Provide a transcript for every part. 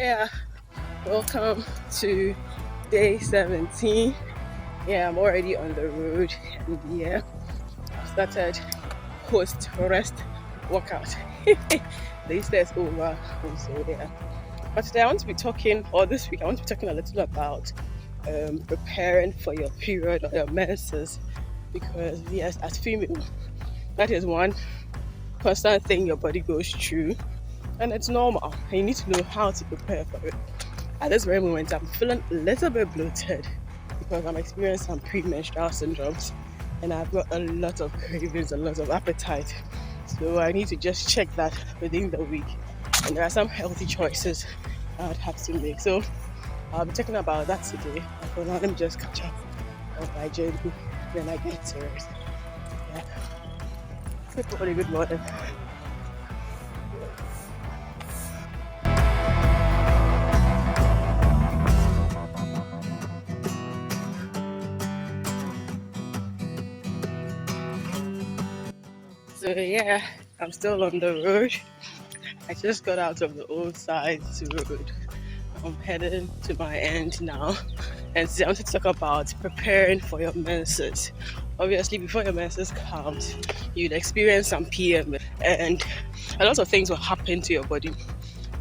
Yeah, welcome to day 17. Yeah, I'm already on the road, and yeah, I've started post rest workout. The Easter is over, and so yeah. But today I want to be talking, or this week I want to be talking a little about preparing for your period or your menses, because yes, as female, that is one constant thing your body goes through, and it's normal. And you need to know how to prepare for it. At this very moment, I'm feeling a little bit bloated because I'm experiencing some premenstrual syndromes, and I've got a lot of cravings, a lot of appetite. So I need to just check that within the week. And there are some healthy choices I would have to make. So I'll be talking about that today. But for now, let me just catch up on my journey when I get to it. Yeah. Good morning. So yeah, I'm still on the road. I just got out of the old side to road. I'm heading to my end now, and today I want to talk about preparing for your menses. Obviously, before your menses comes, you'd experience some PMS, and a lot of things will happen to your body.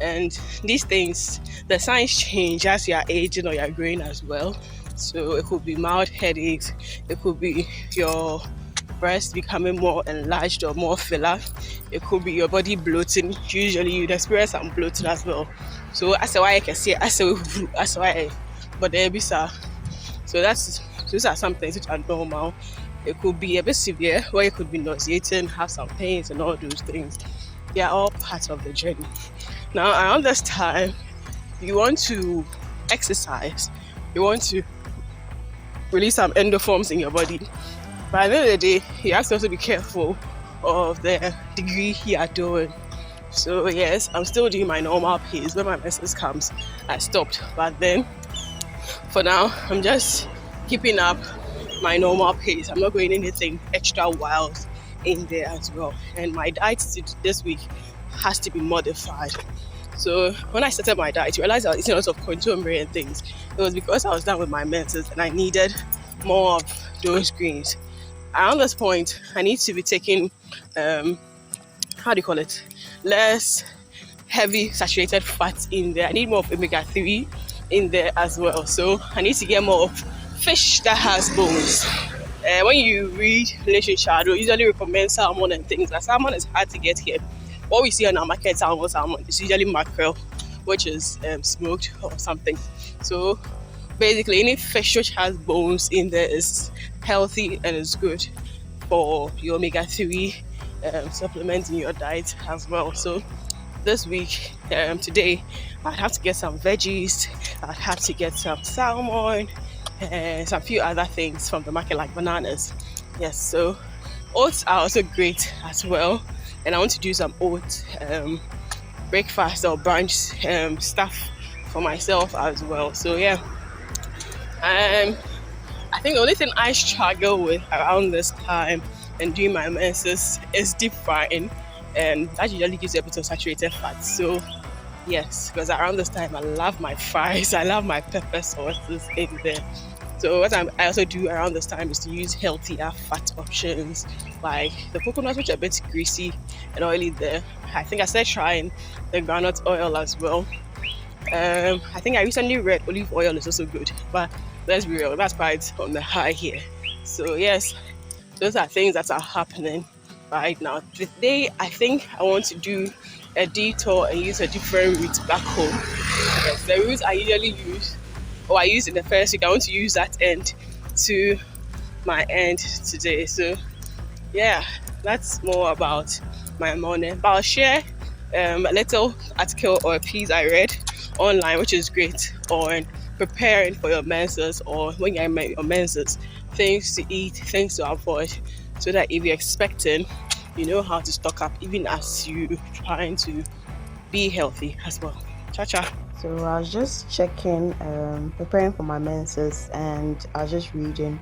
And these things, the signs change as you are aging or you are growing as well. So it could be mild headaches, it could be your breast becoming more enlarged or more filler. It could be your body bloating. Usually you'd experience some bloating as well. So that's why I can say that's why but there be so those are some things which are normal. It could be a bit severe where it could be nauseating, have some pains and all those things. They are all part of the journey. Now around this time you want to exercise, you want to release some endorphins in your body. But at the end of the day, you have to also be careful of the degree you are doing. So yes, I'm still doing my normal pace. When my menses comes, I stopped. But then, for now, I'm just keeping up my normal pace. I'm not going anything extra wild in there as well. And my diet this week has to be modified. So when I started my diet, I realized I was eating a lot of consumer and things. It was because I was done with my menses and I needed more of those greens. Around this point, I need to be taking, less heavy saturated fats in there. I need more of omega-3 in there as well. So I need to get more of fish that has bones. When you read literature, they usually recommend salmon and things. Like salmon is hard to get here. What we see on our market, salmon is usually mackerel, which is smoked or something. So basically, any fish which has bones in there is healthy and is good for your omega-3 supplements in your diet as well. So this week, today, I'd have to get some veggies, I'd have to get some salmon and some few other things from the market like bananas. Yes, so oats are also great as well, and I want to do some oat breakfast or brunch stuff for myself as well. So yeah, I think the only thing I struggle with around this time and doing my menses is deep frying, and that usually gives you a bit of saturated fat. So yes, because around this time I love my fries, I love my pepper sauces in there. So what I also do around this time is to use healthier fat options like the coconuts, which are a bit greasy and oily there. I think I started trying the groundnut oil as well. I think I recently read olive oil is also good, but let's be real, that's quite on the high here. So yes, those are things that are happening right now. Today, I think I want to do a detour and use a different route back home. Yes, the route I usually use, or I used in the first week, I want to use that end to my end today. So yeah, that's more about my morning. But I'll share a little article or a piece I read online, which is great on preparing for your menses or when you're in your menses, things to eat, things to avoid, so that if you're expecting, you know how to stock up even as you trying to be healthy as well. Cha. So I was just checking, preparing for my menses, and I was just reading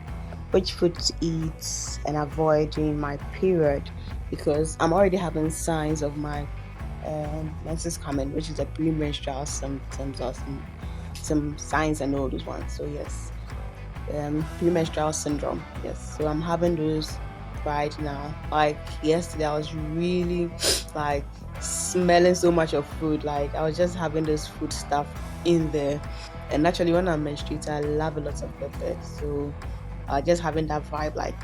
which food to eat and avoid during my period, because I'm already having signs of my menses coming, which is the premenstrual symptoms or some signs and all those ones. So yes, premenstrual syndrome. Yes, so I'm having those right now. Like yesterday, I was really like smelling so much of food. Like I was just having this food stuff in there. And naturally, when I'm menstruating, I love a lot of pepper. So just having that vibe, like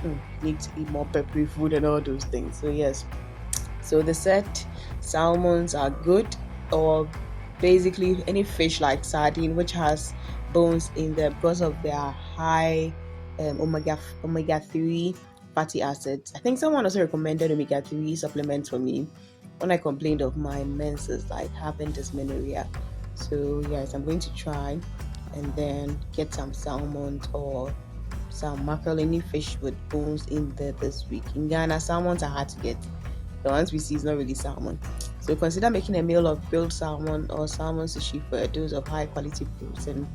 need to eat more peppery food and all those things. So yes, so the set salmons are good, or basically any fish like sardine, which has bones in them because of their high omega 3 fatty acids. I think someone also recommended omega 3 supplements for me when I complained of my menses, like having dysmenorrhea. So yes, I'm going to try and then get some salmons or some mackerel, any fish with bones in there this week. In Ghana, salmons are hard to get. The ones we see is not really salmon. So consider making a meal of grilled salmon or salmon sushi for a dose of high quality protein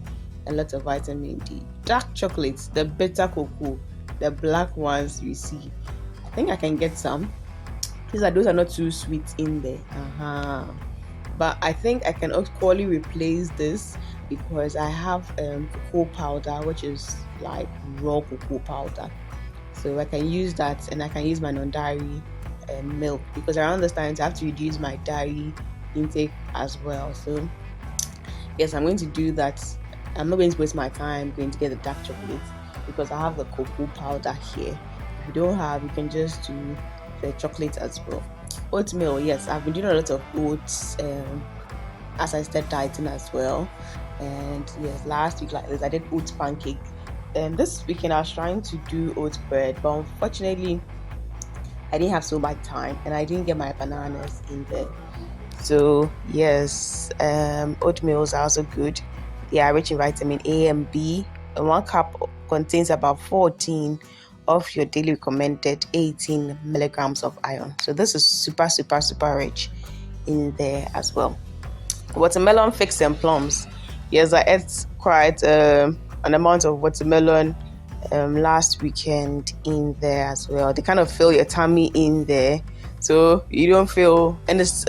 and lots of vitamin D. Dark chocolates, the bitter cocoa, the black ones you see. I think I can get some. Those are not too sweet in there. But I think I can equally replace this because I have cocoa powder, which is like raw cocoa powder. So I can use that, and I can use my non-dairy milk, because around this time I have to reduce my dairy intake as well. So yes, I'm going to do that. I'm not going to waste my time going to get the dark chocolate because I have the cocoa powder here. If you don't have, you can just do the chocolate as well. Oatmeal, yes, I've been doing a lot of oats as I started dieting as well. And yes, last week like this, I did oat pancake. And this weekend I was trying to do oat bread, but unfortunately I didn't have so much time and I didn't get my bananas in there. So yes, oatmeals are also good. They are rich in vitamin A and B. And 1 cup contains about 14 of your daily recommended 18 milligrams of iron. So this is super rich in there as well. Watermelon fix and plums. Yes, I ate quite an amount of watermelon last weekend in there as well. They kind of fill your tummy in there, so you don't feel, and it's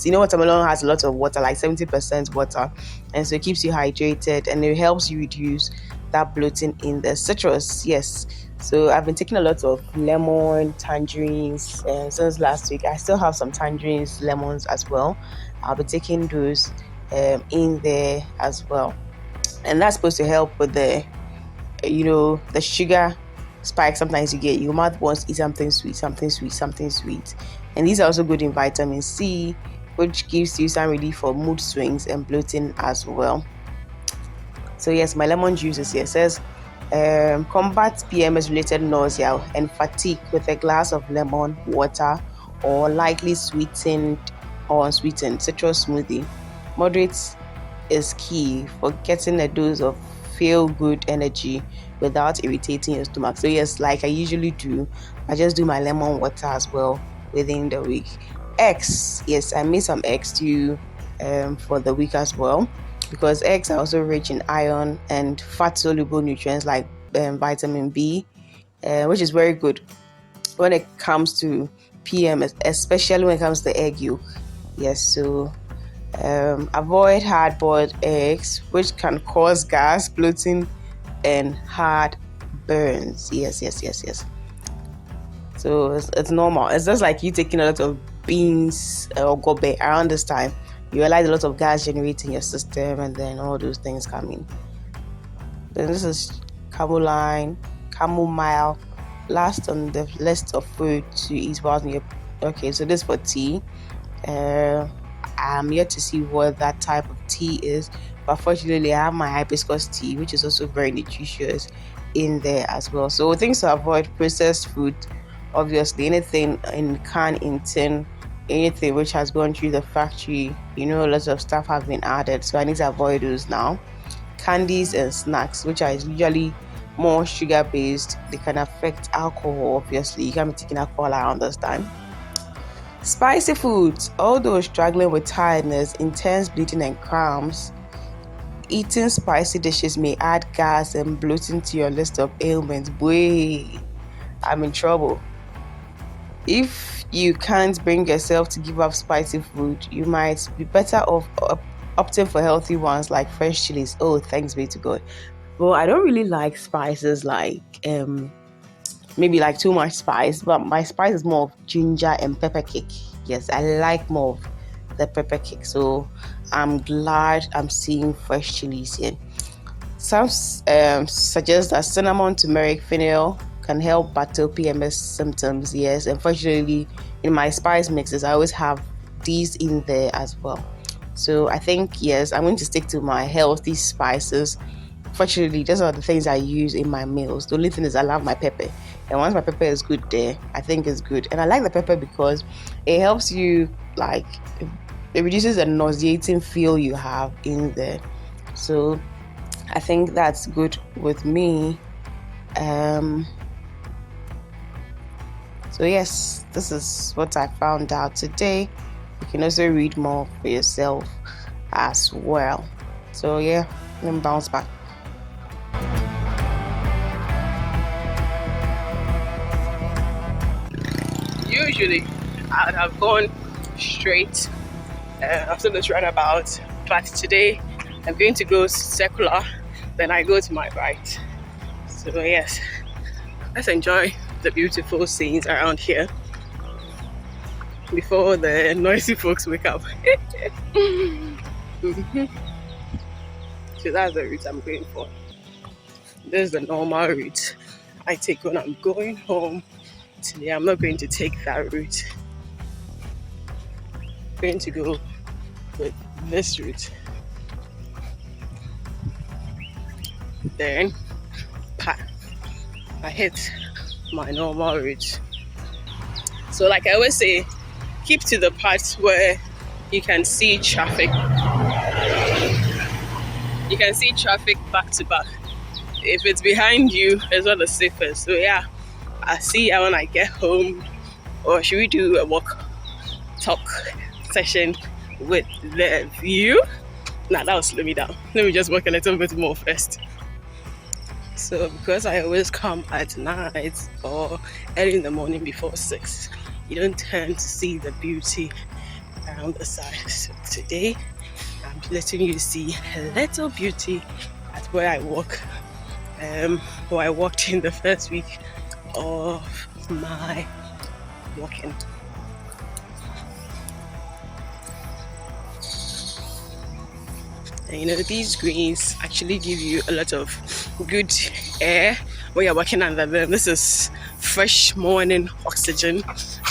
watermelon has a lot of water, like 70% water, and so it keeps you hydrated and it helps you reduce that bloating in the citrus. Yes, so I've been taking a lot of lemon, tangerines since last week. I still have some tangerines, lemons as well. I'll be taking those in there as well, and that's supposed to help with the sugar spike. Sometimes you get, your mouth wants to eat something sweet, and these are also good in vitamin C, which gives you some relief for mood swings and bloating as well. So yes, my lemon juice is here. It says combat PMS related nausea and fatigue with a glass of lemon water or lightly sweetened or unsweetened citrus smoothie. Moderate is key for getting a dose of feel good energy without irritating your stomach. So yes, like I usually do, I just do my lemon water as well within the week. Eggs, yes, I made some eggs too for the week as well, because eggs are also rich in iron and fat soluble nutrients like vitamin B, which is very good when it comes to PMS, especially when it comes to egg yolk. Yes, so avoid hard-boiled eggs, which can cause gas, bloating, and hard burns. Yes. So it's normal. It's just like you taking a lot of beans or gobe around this time. You realize a lot of gas generating your system, and then all those things come in. Then this is chamomile, last on the list of food to eat while you're okay. So this for tea. I'm yet to see what that type of tea is, but fortunately I have my hibiscus tea, which is also very nutritious in there as well. So things to avoid: processed food, obviously anything in can, in tin, anything which has gone through the factory, lots of stuff have been added, so I need to avoid those now. Candies and snacks, which are usually more sugar based, they can affect alcohol. Obviously you can't be taking alcohol around this time. Spicy foods, although struggling with tiredness, intense bleeding and cramps, eating spicy dishes may add gas and bloating to your list of ailments. Boy, I'm in trouble. if you can't bring yourself to give up spicy food, you might be better off opting for healthy ones like fresh chilies. Oh, thanks be to God. Well, I don't really like spices like maybe like too much spice, but my spice is more of ginger and pepper cake. Yes, I like more of the pepper cake. So I'm glad I'm seeing fresh chilies here. Some suggest that cinnamon, turmeric, fennel can help battle PMS symptoms. Yes, unfortunately, in my spice mixes, I always have these in there as well. So I think, yes, I'm going to stick to my healthy spices. Fortunately, those are the things I use in my meals. The only thing is I love my pepper. And once my pepper is good there, I think it's good. And I like the pepper because it helps you, like, it reduces the nauseating feel you have in there. So I think that's good with me. So yes, this is what I found out today. You can also read more for yourself as well. So yeah, let me bounce back. Usually, I'd have gone straight after this roundabout, but today I'm going to go circular, then I go to my right. So yes, let's enjoy the beautiful scenes around here before the noisy folks wake up. So that's the route I'm going for. This is the normal route I take when I'm going home. Today I'm not going to take that route. I'm going to go with this route. Then I hit my normal route. So like I always say, keep to the parts where you can see traffic. You can see traffic back to back. If it's behind you, it's not the safest. So yeah, I'll see you when I get home. Or should we do a walk talk session with the view? Nah, that will slow me down. Let me just walk a little bit more first. So because I always come at night or early in the morning before 6, you don't tend to see the beauty around the side. So today I'm letting you see a little beauty at where I walk. Where I walked in the first week of my walking. And you know, these greens actually give you a lot of good air when you're walking under them. This is fresh morning oxygen,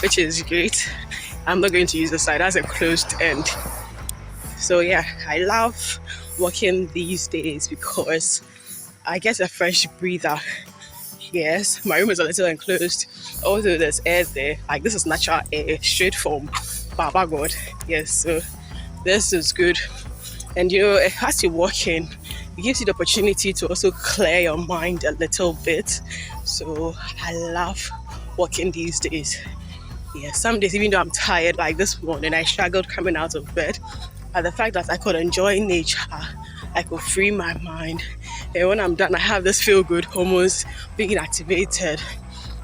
which is great. I'm not going to use the side, that's a closed end. So yeah, I love walking these days because I get a fresh breather. Yes, my room is a little enclosed, although there's air there. Like, this is natural air straight from Baba God. Yes, so this is good. And you know, as you walk in, it gives you the opportunity to also clear your mind a little bit. So I love walking these days. Yeah, some days, even though I'm tired, like this morning, I struggled coming out of bed. But the fact that I could enjoy nature, I could free my mind. And when I'm done, I have this feel good, almost being activated.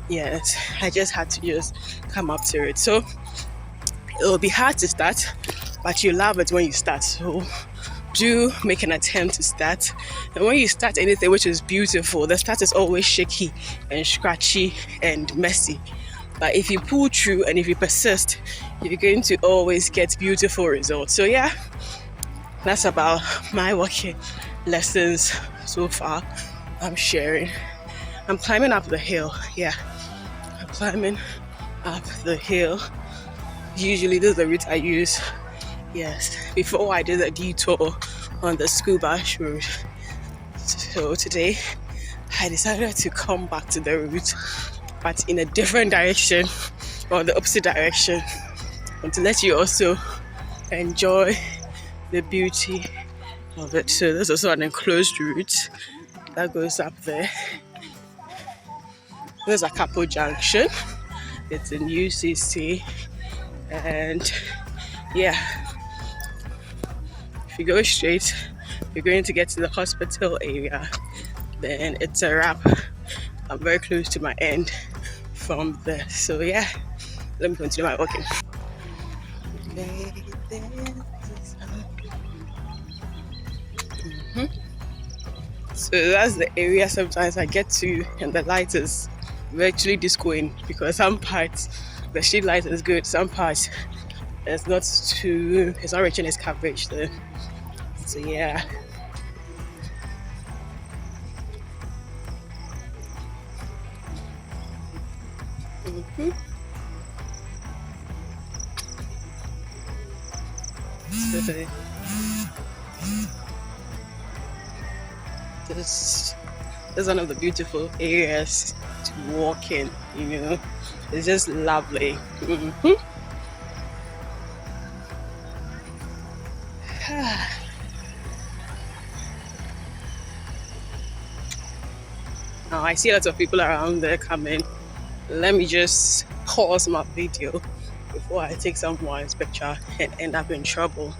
Yes, I just had to just come up to it. So it will be hard to start, but you love it when you start. So do make an attempt to start. And when you start anything which is beautiful, the start is always shaky and scratchy and messy. But if you pull through and if you persist, you're going to always get beautiful results. So yeah, that's about my walking lessons so far. I'm sharing. I'm climbing up the hill. Yeah, I'm climbing up the hill. Usually this is the route I use. Yes, before I did a detour on the scuba route. So today I decided to come back to the route, but in a different direction, or the opposite direction, and to let you also enjoy the beauty of it. So there's also an enclosed route that goes up there. There's a Capo Junction. It's in UCC, and yeah, if you go straight, you're going to get to the hospital area. Then it's a wrap. I'm very close to my end from there. So yeah, Let me continue my walking. So that's the area sometimes I get to, and the light is virtually discoing because some parts the street light is good, some parts it's not reaching its coverage though. So yeah. So this is one of the beautiful areas to walk in, It's just lovely. Now I see lots of people around there coming. Let me just pause my video before I take someone's picture and end up in trouble,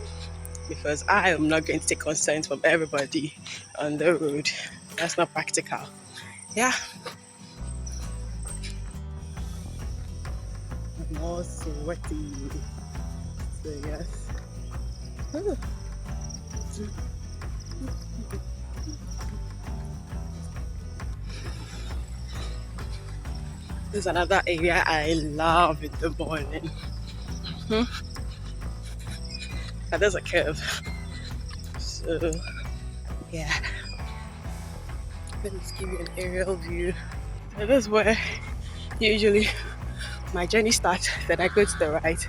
because I am not going to take consent from everybody on the road. That's not practical. Yeah. I'm all sweaty. So yes. There's another area I love in the morning. And there's a curve. So yeah. Let me just give you an aerial view. So this is where usually my journey starts. Then I go to the right,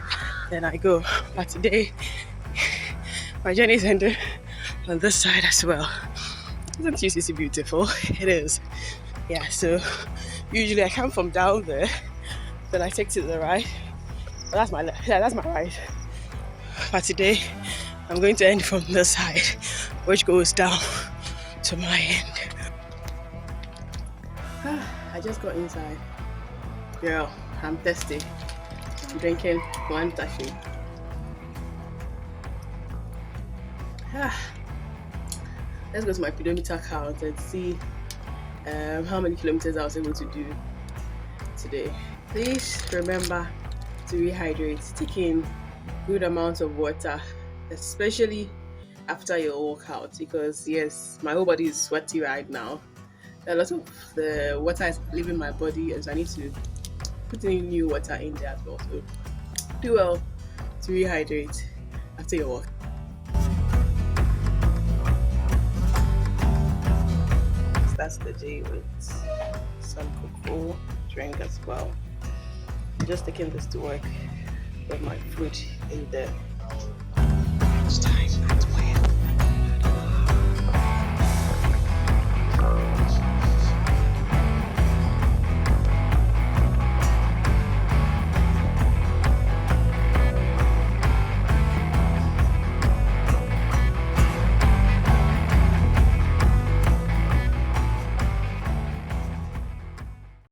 then I go. But today my journey is ending on this side as well. Isn't UCC beautiful? It is. Yeah, so usually I come from down there, then I take to the right. But that's my left. Yeah, that's my right. But today I'm going to end from this side, which goes down to my end. I just got inside. Girl, I'm thirsty. I'm drinking one tashi. Let's go to my pedometer count and see how many kilometers I was able to do today. Please remember to rehydrate. Take in good amounts of water, especially after your workout, because yes, my whole body is sweaty right now. A lot of the water is leaving my body, and so I need to put in new water in there as well. So do well to rehydrate after your work. That's the day with some cocoa drink as well. I'm just taking this to work with my food in there. It's time at my